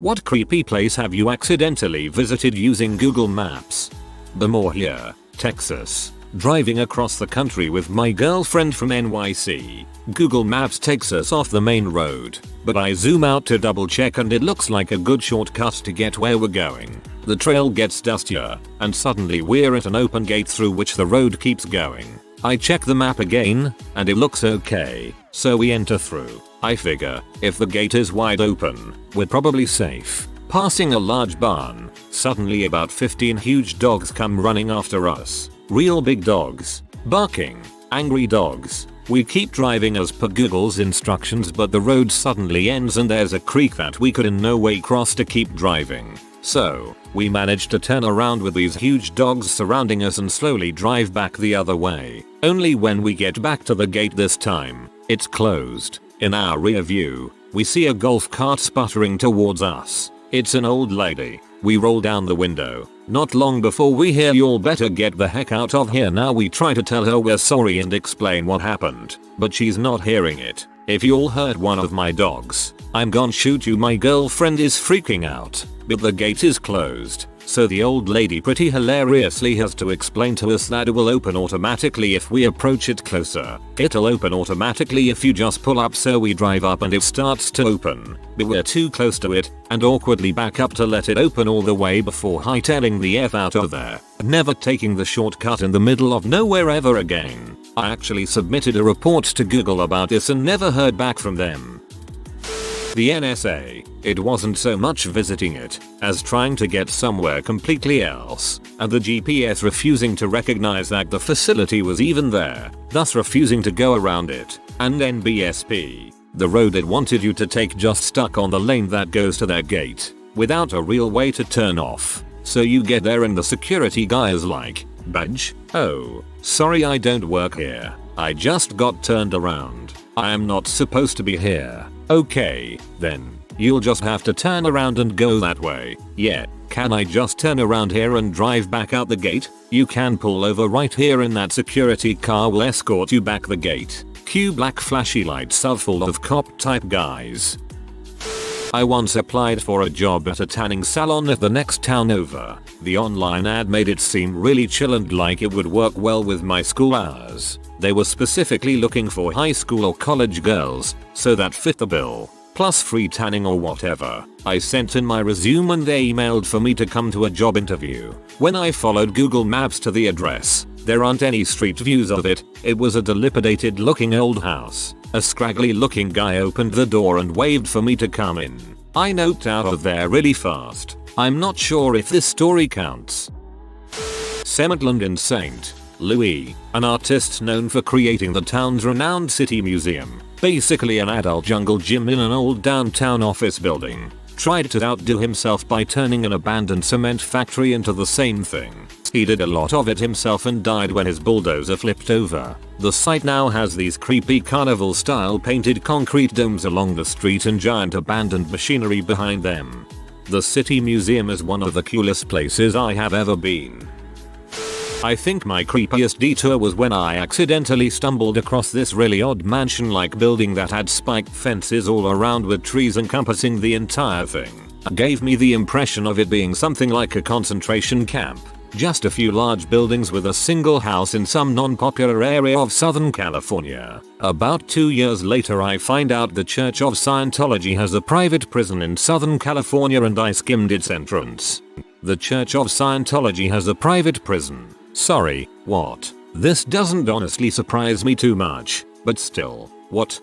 What creepy place have you accidentally visited using Google Maps? The more here, Texas. Driving across the country with my girlfriend from NYC. Google Maps takes us off the main road, but I zoom out to double check and it looks like a good shortcut to get where we're going. The trail gets dustier, and suddenly we're at an open gate through which the road keeps going. I check the map again, and it looks okay, so we enter through. I figure, if the gate is wide open, we're probably safe. Passing a large barn, suddenly about 15 huge dogs come running after us. Real big dogs. Barking. Angry dogs. We keep driving as per Google's instructions, but the road suddenly ends and there's a creek that we could in no way cross to keep driving. So, we managed to turn around with these huge dogs surrounding us and slowly drive back the other way. Only when we get back to the gate this time, it's closed. In our rear view, we see a golf cart sputtering towards us. It's an old lady. We roll down the window. Not long before we hear "Y'all better get the heck out of here now." We try to tell her we're sorry and explain what happened, but she's not hearing it. "If y'all hurt one of my dogs, I'm gonna shoot you." My girlfriend is freaking out, but the gate is closed. So the old lady pretty hilariously has to explain to us that it will open automatically if we approach it closer. It'll open automatically if you just pull up, so we drive up and it starts to open. But we're too close to it and awkwardly back up to let it open all the way before hightailing the F out of there. Never taking the shortcut in the middle of nowhere ever again. I actually submitted a report to Google about this and never heard back from them. The NSA. It wasn't so much visiting it as trying to get somewhere completely else, and the GPS refusing to recognize that the facility was even there, thus refusing to go around it. And NBSP. The road it wanted you to take just stuck on the lane that goes to their gate, without a real way to turn off. So you get there and the security guy is like, "Badge? Oh, sorry, I don't work here. I just got turned around. I am not supposed to be here." "Okay, then. You'll just have to turn around and go that way." "Yeah, can I just turn around here and drive back out the gate?" "You can pull over right here and that security car will escort you back the gate." Cue black flashy lights are full of cop type guys. I once applied for a job at a tanning salon at the next town over. The online ad made it seem really chill and like it would work well with my school hours. They were specifically looking for high school or college girls, so that fit the bill. Plus free tanning or whatever. I sent in my resume and they emailed for me to come to a job interview. When I followed Google Maps to the address, there aren't any street views of it. It was a dilapidated looking old house. A scraggly looking guy opened the door and waved for me to come in. I noped out of there really fast. I'm not sure if this story counts. Cementland in St. Louis, an artist known for creating the town's renowned city museum, basically an adult jungle gym in an old downtown office building, tried to outdo himself by turning an abandoned cement factory into the same thing. He did a lot of it himself and died when his bulldozer flipped over. The site now has these creepy carnival style painted concrete domes along the street and giant abandoned machinery behind them. The city museum is one of the coolest places I have ever been. I think my creepiest detour was when I accidentally stumbled across this really odd mansion-like building that had spiked fences all around with trees encompassing the entire thing. It gave me the impression of it being something like a concentration camp. Just a few large buildings with a single house in some non-popular area of Southern California. About 2 years later I find out the Church of Scientology has a private prison in Southern California and I skimmed its entrance. The Church of Scientology has a private prison. Sorry, what? This doesn't honestly surprise me too much, but still, what?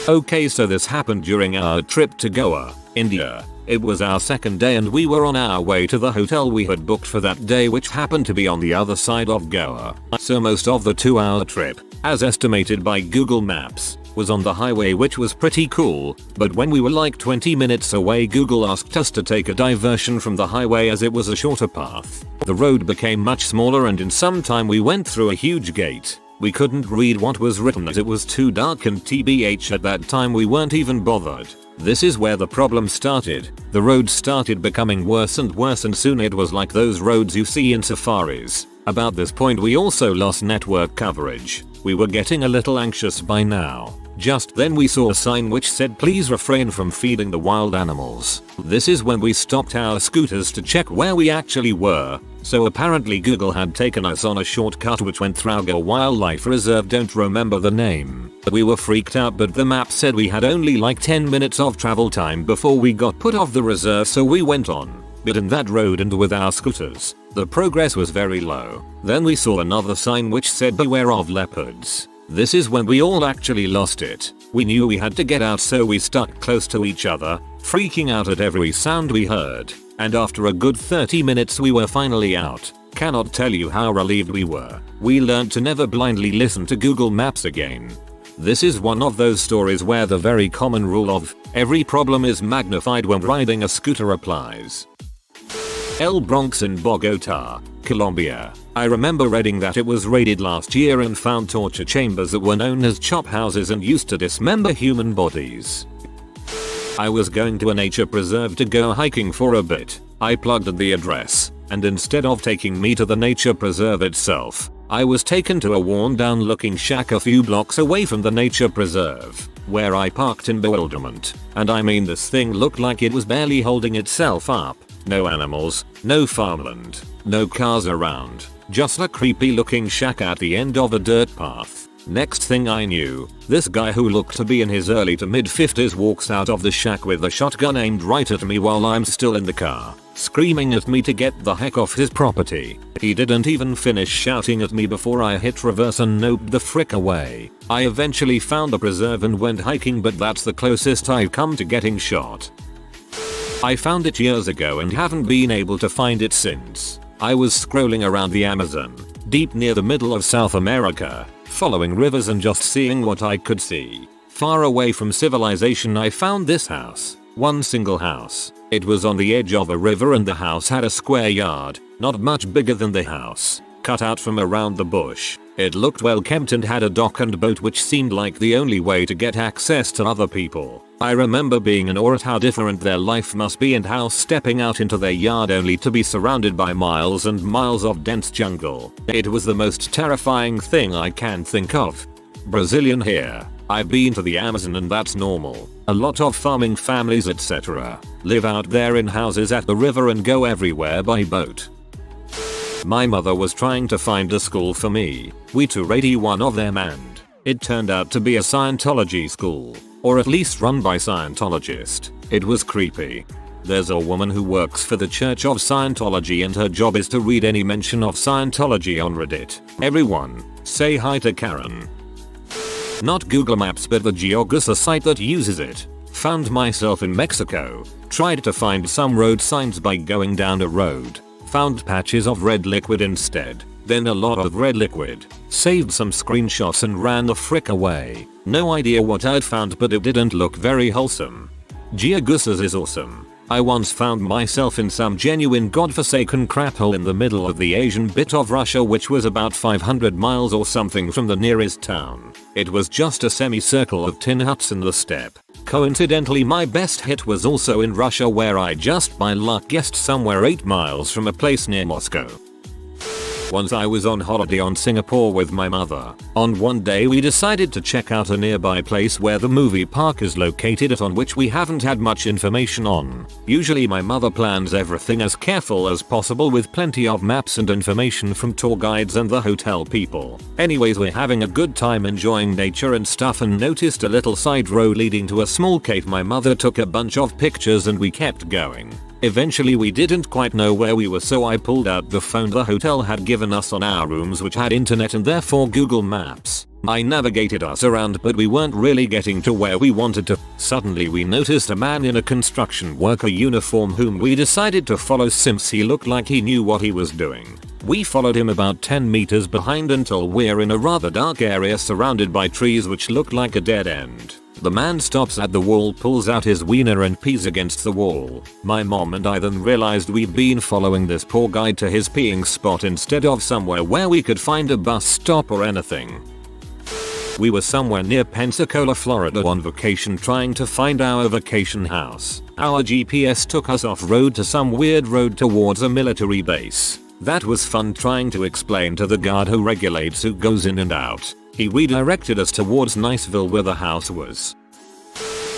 Okay, so this happened during our trip to Goa, India. It was our second day and we were on our way to the hotel we had booked for that day, which happened to be on the other side of Goa. So most of the 2-hour trip, as estimated by Google Maps, was on the highway, which was pretty cool, but when we were like 20 minutes away Google asked us to take a diversion from the highway as it was a shorter path. The road became much smaller and in some time we went through a huge gate. We couldn't read what was written as it was too dark and TBH at that time we weren't even bothered. This is where the problem started. The road started becoming worse and worse and soon it was like those roads you see in safaris. About this point we also lost network coverage. We were getting a little anxious by now. Just then we saw a sign which said please refrain from feeding the wild animals. This is when we stopped our scooters to check where we actually were. So apparently Google had taken us on a shortcut which went through a wildlife reserve, don't remember the name. We were freaked out, but the map said we had only like 10 minutes of travel time before we got put off the reserve, so we went on. But in that road and with our scooters, the progress was very low. Then we saw another sign which said beware of leopards. This is when we all actually lost it. We knew we had to get out, so we stuck close to each other, freaking out at every sound we heard. And after a good 30 minutes we were finally out. Cannot tell you how relieved we were. We learned to never blindly listen to Google Maps again. This is one of those stories where the very common rule of every problem is magnified when riding a scooter applies. El Bronx in Bogota, Colombia. I remember reading that it was raided last year and found torture chambers that were known as chop houses and used to dismember human bodies. I was going to a nature preserve to go hiking for a bit. I plugged in the address, and instead of taking me to the nature preserve itself, I was taken to a worn down looking shack a few blocks away from the nature preserve, where I parked in bewilderment. And I mean, this thing looked like it was barely holding itself up. No animals, no farmland, no cars around, just a creepy looking shack at the end of a dirt path. Next thing I knew, this guy who looked to be in his early to mid 50s walks out of the shack with a shotgun aimed right at me while I'm still in the car, screaming at me to get the heck off his property. He didn't even finish shouting at me before I hit reverse and noped the frick away. I eventually found the preserve and went hiking, but that's the closest I've come to getting shot. I found it years ago and haven't been able to find it since. I was scrolling around the Amazon, deep near the middle of South America, following rivers and just seeing what I could see. Far away from civilization, I found this house. One single house. It was on the edge of a river and the house had a square yard, not much bigger than the house, cut out from around the bush. It looked well kept and had a dock and boat, which seemed like the only way to get access to other people. I remember being in awe at how different their life must be and how stepping out into their yard only to be surrounded by miles and miles of dense jungle. It was the most terrifying thing I can think of. Brazilian here. I've been to the Amazon and that's normal. A lot of farming families etc. live out there in houses at the river and go everywhere by boat. My mother was trying to find a school for me. We to raid one of them and it turned out to be a Scientology school. Or at least run by Scientologists. It was creepy. There's a woman who works for the Church of Scientology and her job is to read any mention of Scientology on Reddit. Everyone, say hi to Karen. Not Google Maps but the Geoguessr site that uses it. Found myself in Mexico. Tried to find some road signs by going down a road. Found patches of red liquid instead. Then a lot of red liquid. Saved some screenshots and ran the frick away. No idea what I'd found, but it didn't look very wholesome. Geoguessr is awesome. I once found myself in some genuine godforsaken crap hole in the middle of the Asian bit of Russia, which was about 500 miles or something from the nearest town. It was just a semicircle of tin huts in the steppe. Coincidentally, my best hit was also in Russia, where I just by luck guessed somewhere 8 miles from a place near Moscow. Once I was on holiday on Singapore with my mother. On one day we decided to check out a nearby place where the movie park is located at, on which we haven't had much information on. Usually my mother plans everything as careful as possible with plenty of maps and information from tour guides and the hotel people. Anyways, we're having a good time enjoying nature and stuff and noticed a little side road leading to a small cave. My mother took a bunch of pictures and we kept going. Eventually we didn't quite know where we were, so I pulled out the phone the hotel had given us on our rooms, which had internet and therefore Google Maps. I navigated us around, but we weren't really getting to where we wanted to. Suddenly we noticed a man in a construction worker uniform whom we decided to follow since he looked like he knew what he was doing. We followed him about 10 meters behind until we're in a rather dark area surrounded by trees which looked like a dead end. The man stops at the wall, pulls out his wiener and pees against the wall. My mom and I then realized we'd been following this poor guy to his peeing spot instead of somewhere where we could find a bus stop or anything. We were somewhere near Pensacola, Florida on vacation trying to find our vacation house. Our GPS took us off-road to some weird road towards a military base. That was fun trying to explain to the guard who regulates who goes in and out. He redirected us towards Niceville where the house was.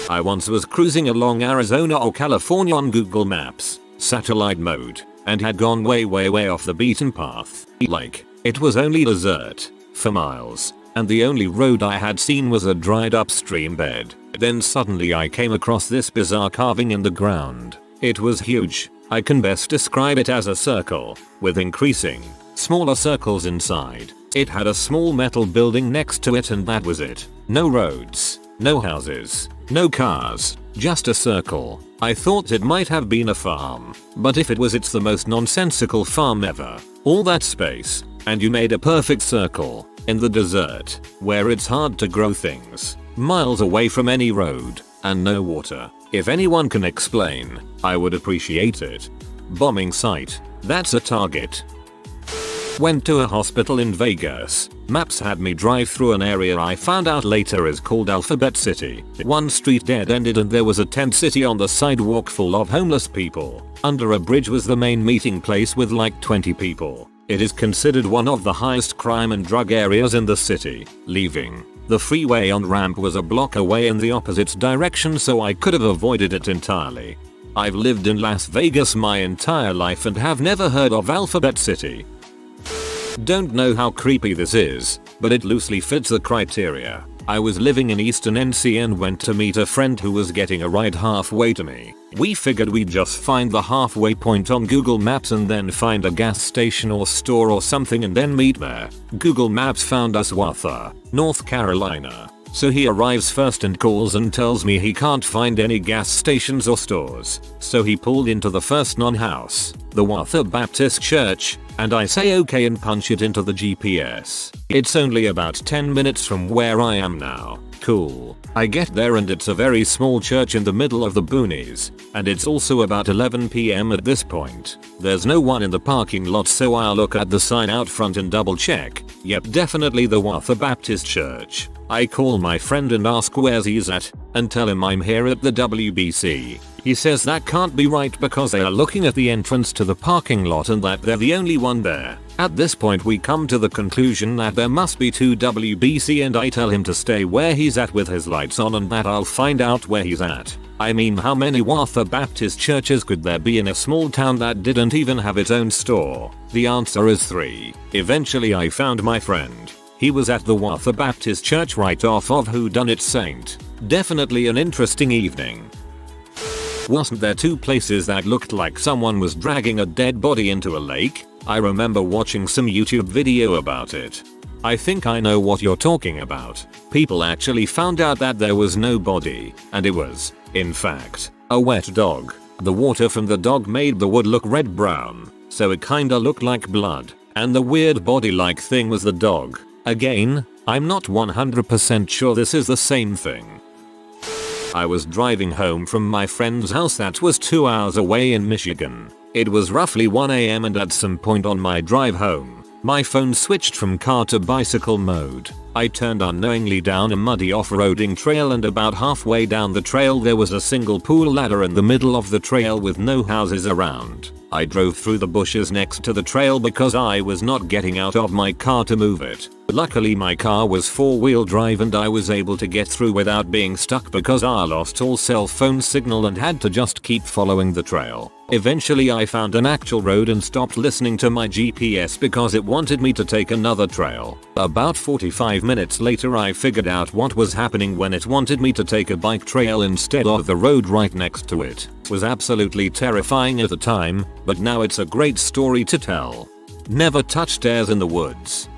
I once was cruising along Arizona or California on Google Maps, satellite mode, and had gone way off the beaten path. Like, it was only desert, for miles, and the only road I had seen was a dried up stream bed. Then suddenly I came across this bizarre carving in the ground. It was huge. I can best describe it as a circle, with increasing, smaller circles inside. It had a small metal building next to it and that was it. No roads, no houses, no cars, just a circle. I thought it might have been a farm, but if it was, it's the most nonsensical farm ever. All that space, and you made a perfect circle, in the desert, where it's hard to grow things, miles away from any road, and no water. If anyone can explain, I would appreciate it. Bombing site, that's a target. Went to a hospital in Vegas. Maps had me drive through an area I found out later is called Alphabet City. One street dead-ended and there was a tent city on the sidewalk full of homeless people. Under a bridge was the main meeting place with like 20 people. It is considered one of the highest crime and drug areas in the city. Leaving the freeway on-ramp was a block away in the opposite direction, so I could have avoided it entirely. I've lived in Las Vegas my entire life and have never heard of Alphabet City. Don't know how creepy this is, but it loosely fits the criteria. I was living in Eastern NC and went to meet a friend who was getting a ride halfway to me. We figured we'd just find the halfway point on Google Maps and then find a gas station or store or something and then meet there. Google Maps found us Watha, North Carolina. So he arrives first and calls and tells me he can't find any gas stations or stores. So he pulled into the first non-house, the Watha Baptist Church, and I say okay and punch it into the GPS. It's only about 10 minutes from where I am now. Cool. I get there and it's a very small church in the middle of the boonies, and it's also about 11 PM at this point. There's no one in the parking lot, so I look at the sign out front and double check. Yep, definitely the Watha Baptist Church. I call my friend and ask where he's at, and tell him I'm here at the WBC. He says that can't be right because they are looking at the entrance to the parking lot and that they're the only one there. At this point we come to the conclusion that there must be two WBC, and I tell him to stay where he's at with his lights on and that I'll find out where he's at. I mean, how many Watha Baptist churches could there be in a small town that didn't even have its own store? The answer is 3. Eventually I found my friend. He was at the Watha Baptist Church right off of Whodunit Saint. Definitely an interesting evening. Wasn't there 2 places that looked like someone was dragging a dead body into a lake? I remember watching some YouTube video about it. I think I know what you're talking about. People actually found out that there was no body, and it was, in fact, a wet dog. The water from the dog made the wood look red-brown, so it kinda looked like blood, and the weird body-like thing was the dog. Again, I'm not 100% sure this is the same thing. I was driving home from my friend's house that was 2 hours away in Michigan. It was roughly 1 AM and at some point on my drive home, my phone switched from car to bicycle mode. I turned unknowingly down a muddy off-roading trail, and about halfway down the trail there was a single pool ladder in the middle of the trail with no houses around. I drove through the bushes next to the trail because I was not getting out of my car to move it. Luckily my car was 4-wheel drive and I was able to get through without being stuck because I lost all cell phone signal and had to just keep following the trail. Eventually I found an actual road and stopped listening to my GPS because it wanted me to take another trail. About 45 minutes later I figured out what was happening when it wanted me to take a bike trail instead of the road right next to it. It was absolutely terrifying at the time, but now it's a great story to tell. Never touch stairs in the woods.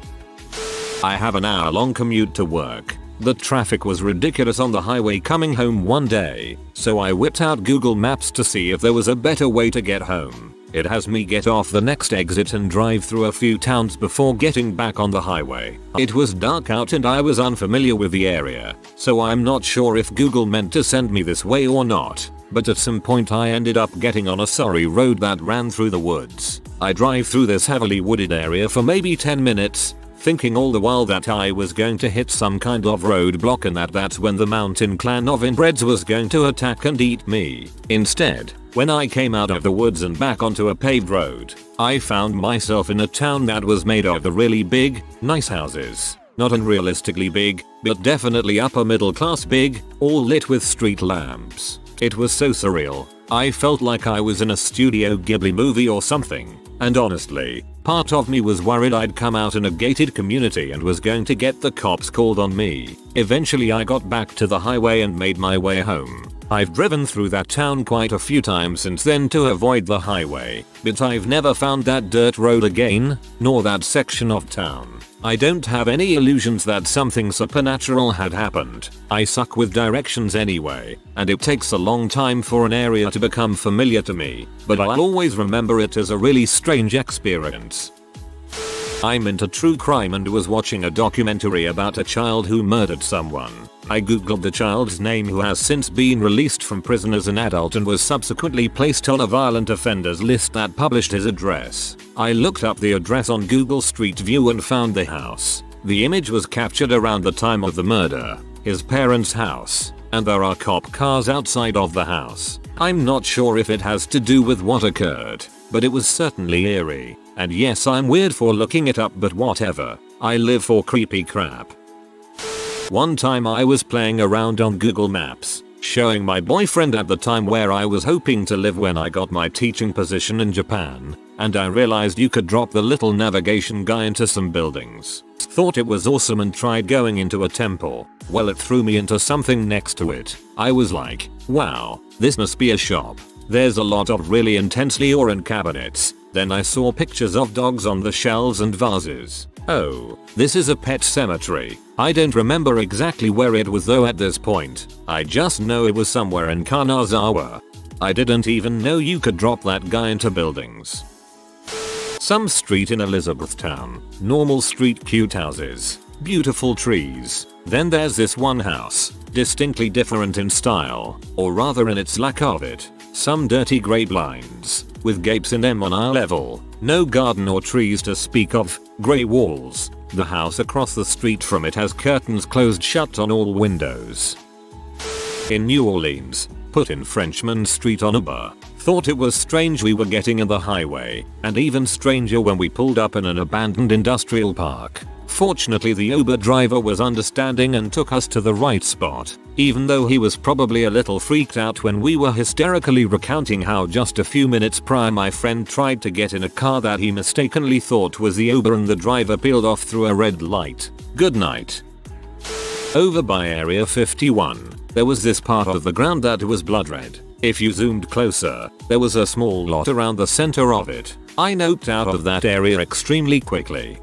I have an hour-long commute to work. The traffic was ridiculous on the highway coming home one day, so I whipped out Google Maps to see if there was a better way to get home. It has me get off the next exit and drive through a few towns before getting back on the highway. It was dark out and I was unfamiliar with the area, so I'm not sure if Google meant to send me this way or not, but at some point I ended up getting on a sorry road that ran through the woods. I drive through this heavily wooded area for maybe 10 minutes, thinking all the while that I was going to hit some kind of roadblock and that's when the mountain clan of inbreds was going to attack and eat me. Instead, when I came out of the woods and back onto a paved road, I found myself in a town that was made of the really big, nice houses. not unrealistically big, but definitely upper middle class big, all lit with street lamps. It was so surreal. I felt like I was in a Studio Ghibli movie or something. And honestly, part of me was worried I'd come out in a gated community and was going to get the cops called on me. Eventually I got back to the highway and made my way home. I've driven through that town quite a few times since then to avoid the highway, but I've never found that dirt road again, nor that section of town. I don't have any illusions that something supernatural had happened. I suck with directions anyway, and it takes a long time for an area to become familiar to me, but I'll always remember it as a really strange experience. I'm into true crime and was watching a documentary about a child who murdered someone. I googled the child's name, who has since been released from prison as an adult and was subsequently placed on a violent offenders list that published his address. I looked up the address on Google Street View and found the house. The image was captured around the time of the murder, his parents' house, and there are cop cars outside of the house. I'm not sure if it has to do with what occurred, but it was certainly eerie. And yes, I'm weird for looking it up, but whatever. I live for creepy crap. One time I was playing around on Google Maps, showing my boyfriend at the time where I was hoping to live when I got my teaching position in Japan, and I realized you could drop the little navigation guy into some buildings. Thought it was awesome and tried going into a temple. Well, it threw me into something next to it. I was like, wow, this must be a shop. There's a lot of really intensely orange cabinets. Then I saw pictures of dogs on the shelves and vases. Oh, this is a pet cemetery. I don't remember exactly where it was though at this point. I just know it was somewhere in Kanazawa. I didn't even know you could drop that guy into buildings. Some street in Elizabethtown. Normal street, cute houses. Beautiful trees. Then there's this one house. Distinctly different in style, or rather in its lack of it. Some dirty grey blinds, with gapes in them on eye level. No garden or trees to speak of, grey walls. The house across the street from it has curtains closed shut on all windows. In New Orleans, put in Frenchman Street on Uber. Thought it was strange we were getting in the highway, and even stranger when we pulled up in an abandoned industrial park. Fortunately the Uber driver was understanding and took us to the right spot, even though he was probably a little freaked out when we were hysterically recounting how just a few minutes prior my friend tried to get in a car that he mistakenly thought was the Uber and the driver peeled off through a red light. Good night. Over by Area 51, there was this part of the ground that was blood red. If you zoomed closer, there was a small lot around the center of it. I noped out of that area extremely quickly.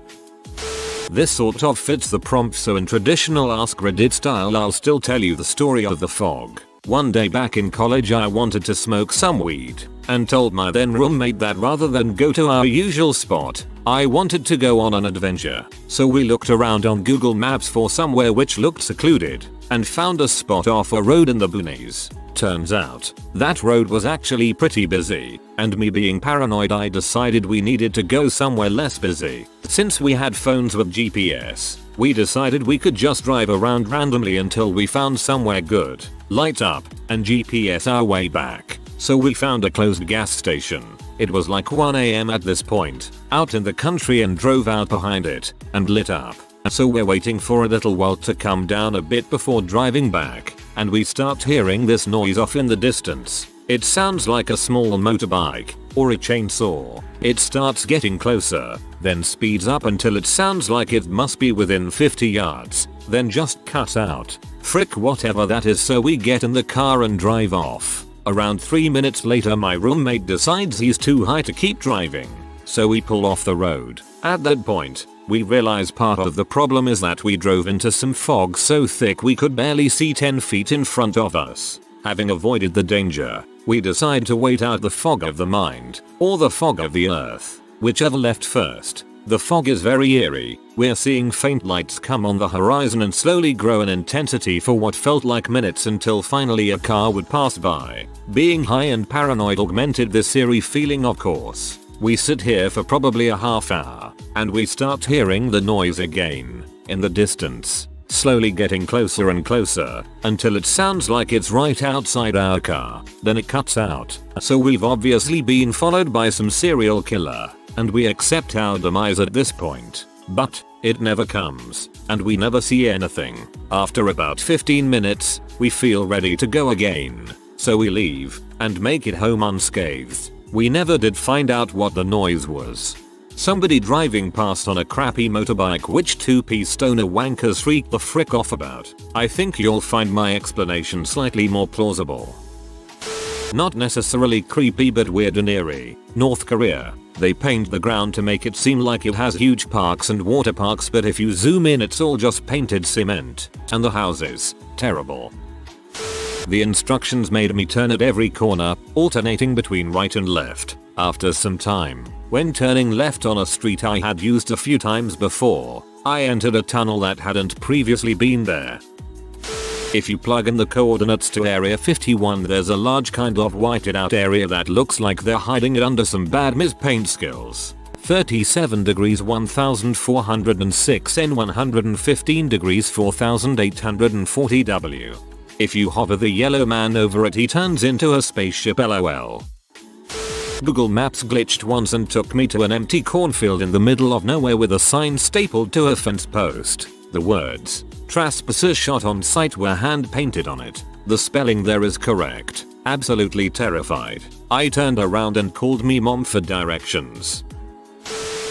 This sort of fits the prompt, so in traditional AskReddit style I'll still tell you the story of the fog. One day back in college I wanted to smoke some weed, and told my then roommate that rather than go to our usual spot, I wanted to go on an adventure. So we looked around on Google Maps for somewhere which looked secluded, and found a spot off a road in the boonies. Turns out, that road was actually pretty busy, and me being paranoid I decided we needed to go somewhere less busy. Since we had phones with GPS, we decided we could just drive around randomly until we found somewhere good, light up, and GPS our way back. So we found a closed gas station. It was like 1 AM at this point, out in the country, and drove out behind it, and lit up. So we're waiting for a little while to come down a bit before driving back, and we start hearing this noise off in the distance. It sounds like a small motorbike, or a chainsaw. It starts getting closer, then speeds up until it sounds like it must be within 50 yards, then just cuts out. Frick whatever that is, so we get in the car and drive off. Around 3 minutes later my roommate decides he's too high to keep driving, so we pull off the road. At that point, we realize part of the problem is that we drove into some fog so thick we could barely see 10 feet in front of us. Having avoided the danger, we decide to wait out the fog of the mind, or the fog of the earth, whichever left first. The fog is very eerie. We're seeing faint lights come on the horizon and slowly grow in intensity for what felt like minutes until finally a car would pass by. Being high and paranoid augmented this eerie feeling, of course. We sit here for probably a half hour, and we start hearing the noise again, in the distance, slowly getting closer and closer, until it sounds like it's right outside our car. Then it cuts out, so we've obviously been followed by some serial killer, and we accept our demise at this point. But, It never comes, and we never see anything. After about 15 minutes, we feel ready to go again. So we leave, and make it home unscathed. We never did find out what the noise was. Somebody driving past on a crappy motorbike which 2-piece stoner wankers freaked the frick off about. I think you'll find my explanation slightly more plausible. Not necessarily creepy but weird and eerie. North Korea. They paint the ground to make it seem like it has huge parks and water parks, but if you zoom in it's all just painted cement. And the houses. Terrible. The instructions made me turn at every corner, alternating between right and left. After some time, when turning left on a street I had used a few times before, I entered a tunnel that hadn't previously been there. If you plug in the coordinates to Area 51, there's a large kind of whited out area that looks like they're hiding it under some bad paint skills. 37 degrees 1406 N 115 degrees 4840 W. If you hover the yellow man over it he turns into a spaceship lol. Google Maps glitched once and took me to an empty cornfield in the middle of nowhere with a sign stapled to a fence post. The words, "Trespassers shot on site" were hand painted on it. The spelling there is correct. Absolutely terrified. I turned around and called me mom for directions.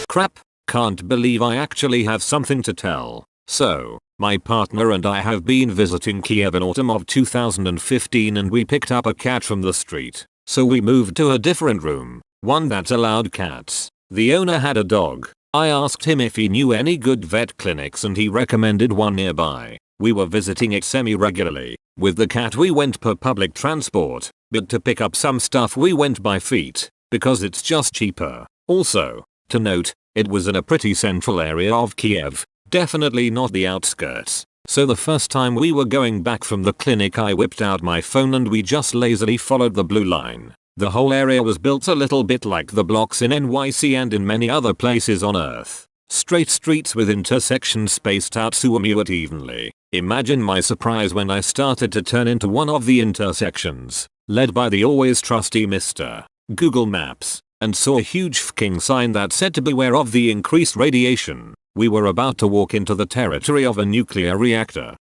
Crap, can't believe I actually have something to tell. So, my partner and I have been visiting Kiev in autumn of 2015 and we picked up a cat from the street. So we moved to a different room, one that allowed cats. The owner had a dog. I asked him if he knew any good vet clinics and he recommended one nearby. We were visiting it semi-regularly. With the cat we went per public transport, but to pick up some stuff we went by feet, because it's just cheaper. Also, to note, it was in a pretty central area of Kiev, definitely not the outskirts. So the first time we were going back from the clinic I whipped out my phone and we just lazily followed the blue line. The whole area was built a little bit like the blocks in NYC and in many other places on Earth. Straight streets with intersections spaced out somewhat evenly. Imagine my surprise when I started to turn into one of the intersections, led by the always trusty Mr. Google Maps, and saw a huge fucking sign that said to beware of the increased radiation. We were about to walk into the territory of a nuclear reactor.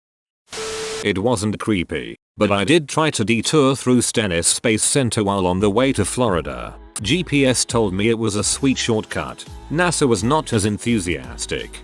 It wasn't creepy, but I did try to detour through Stennis Space Center while on the way to Florida. GPS told me it was a sweet shortcut. NASA was not as enthusiastic.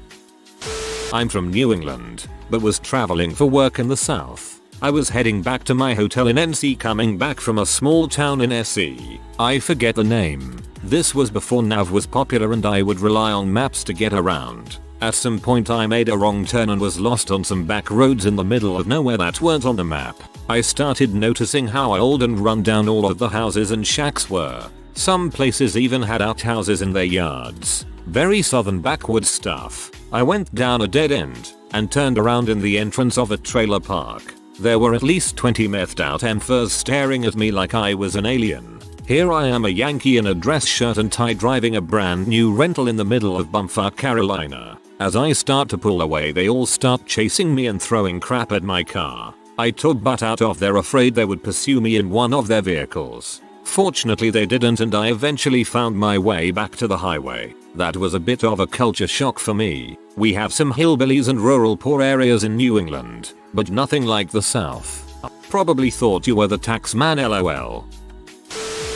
I'm from New England, but was traveling for work in the South. I was heading back to my hotel in NC coming back from a small town in SE. I forget the name. This was before nav was popular and I would rely on maps to get around. At some point I made a wrong turn and was lost on some back roads in the middle of nowhere that weren't on the map. I started noticing how old and run down all of the houses and shacks were. Some places even had outhouses in their yards. Very southern backwoods stuff. I went down a dead end and turned around in the entrance of a trailer park. There were at least 20 methed out MFers staring at me like I was an alien. Here I am, a Yankee in a dress shirt and tie, driving a brand new rental in the middle of bumfuck Carolina. As I start to pull away they all start chasing me and throwing crap at my car. I took butt out of there, afraid they would pursue me in one of their vehicles. Fortunately they didn't and I eventually found my way back to the highway. That was a bit of a culture shock for me. We have some hillbillies and rural poor areas in New England, but nothing like the South. Probably thought you were the tax man lol.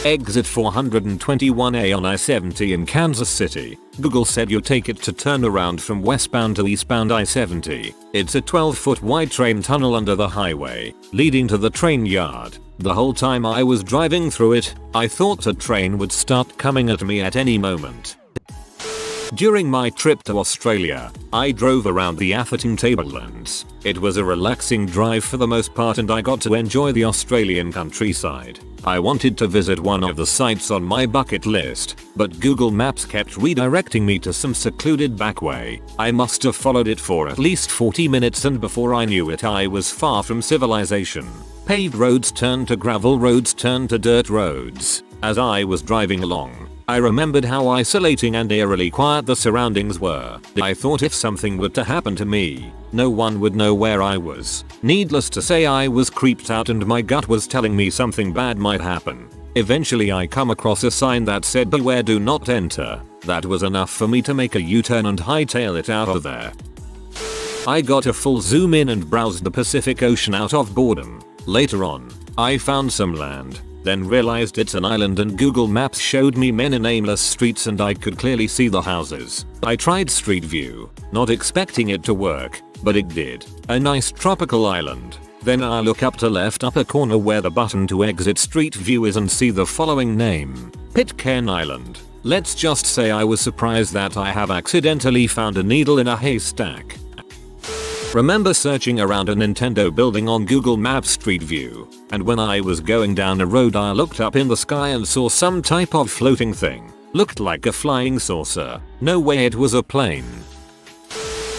Exit 421A on I-70 in Kansas City. Google said you take it to turn around from westbound to eastbound I-70. It's a 12-foot wide train tunnel under the highway, leading to the train yard. The whole time I was driving through it, I thought a train would start coming at me at any moment. During my trip to Australia, I drove around the Atherton Tablelands. It was a relaxing drive for the most part and I got to enjoy the Australian countryside. I wanted to visit one of the sites on my bucket list, but Google Maps kept redirecting me to some secluded back way. I must have followed it for at least 40 minutes and before I knew it I was far from civilization. Paved roads turned to gravel, roads turned to dirt roads. As I was driving along, I remembered how isolating and eerily quiet the surroundings were. I thought if something were to happen to me, no one would know where I was. Needless to say I was creeped out and my gut was telling me something bad might happen. Eventually I come across a sign that said beware, do not enter. That was enough for me to make a U-turn and hightail it out of there. I got a full zoom in and browsed the Pacific Ocean out of boredom. Later on, I found some land, then realized it's an island and Google Maps showed me many nameless streets and I could clearly see the houses. I tried Street View, not expecting it to work, but it did. A nice tropical island. Then I look up to left upper corner where the button to exit Street View is and see the following name: Pitcairn Island. Let's just say I was surprised that I have accidentally found a needle in a haystack. Remember searching around a Nintendo building on Google Maps Street View, and when I was going down a road I looked up in the sky and saw some type of floating thing. Looked like a flying saucer. No way it was a plane.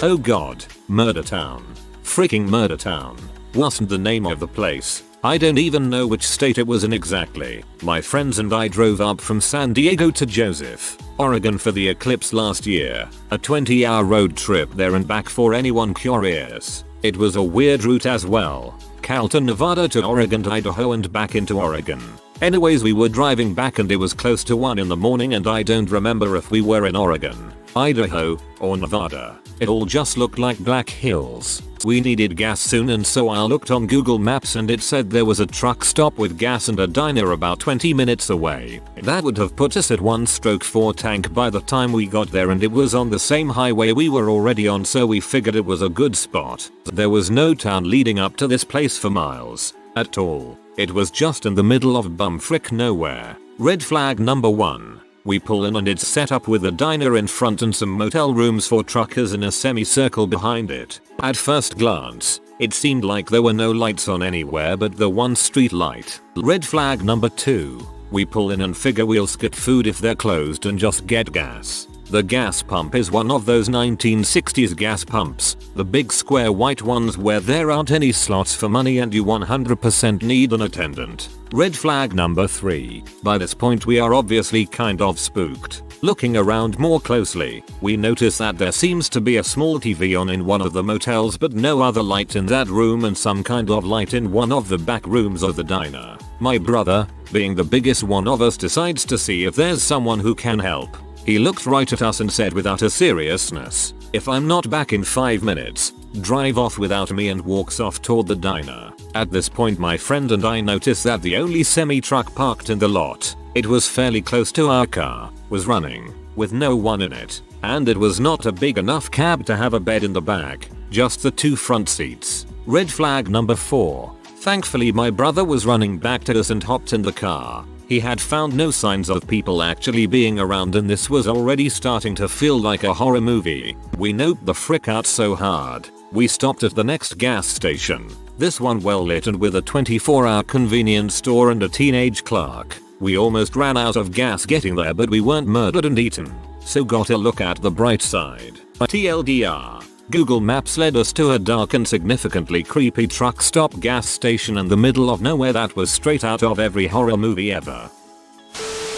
Oh god, Murder Town. Freaking Murder Town. Wasn't the name of the place. I don't even know which state it was in exactly. My friends and I drove up from San Diego to Joseph, Oregon for the eclipse last year. A 20-hour road trip there and back for anyone curious. It was a weird route as well. Calton, Nevada to Oregon to Idaho and back into Oregon. Anyways, we were driving back and it was close to 1 in the morning and I don't remember if we were in Oregon, Idaho, or Nevada. It all just looked like black hills. We needed gas soon and so I looked on Google Maps and it said there was a truck stop with gas and a diner about 20 minutes away. That would have put us at 1/4 tank by the time we got there and it was on the same highway we were already on, so we figured it was a good spot. There was no town leading up to this place for miles at all. It was just in the middle of bumfrick nowhere. Red flag number 1. We pull in and it's set up with a diner in front and some motel rooms for truckers in a semicircle behind it. At first glance, it seemed like there were no lights on anywhere but the one street light. Red flag number 2. We pull in and figure we'll skip food if they're closed and just get gas. The gas pump is one of those 1960s gas pumps, the big square white ones where there aren't any slots for money and you 100% need an attendant. Red flag number 3. By this point we are obviously kind of spooked. Looking around more closely, we notice that there seems to be a small TV on in one of the motels but no other light in that room and some kind of light in one of the back rooms of the diner. My brother, being the biggest one of us, decides to see if there's someone who can help. He looked right at us and said with utter seriousness, "If I'm not back in 5 minutes, drive off without me," and walks off toward the diner. At this point my friend and I noticed that the only semi-truck parked in the lot, it was fairly close to our car, was running, with no one in it, and it was not a big enough cab to have a bed in the back, just the 2 front seats. Red flag number 4. Thankfully my brother was running back to us and hopped in the car. He had found no signs of people actually being around and this was already starting to feel like a horror movie. We noped the frick out so hard. We stopped at the next gas station. This one well lit and with a 24-hour convenience store and a teenage clerk. We almost ran out of gas getting there but we weren't murdered and eaten. So got a look at the bright side. TLDR. Google Maps led us to a dark and significantly creepy truck stop gas station in the middle of nowhere that was straight out of every horror movie ever.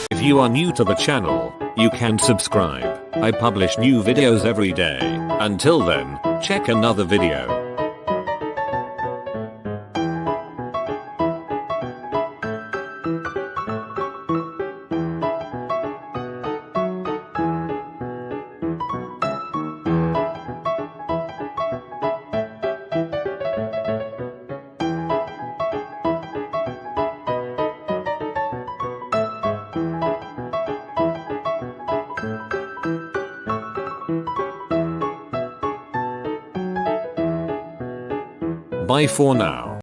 If you are new to the channel, you can subscribe. I publish new videos every day. Until then, check another video. Bye for now.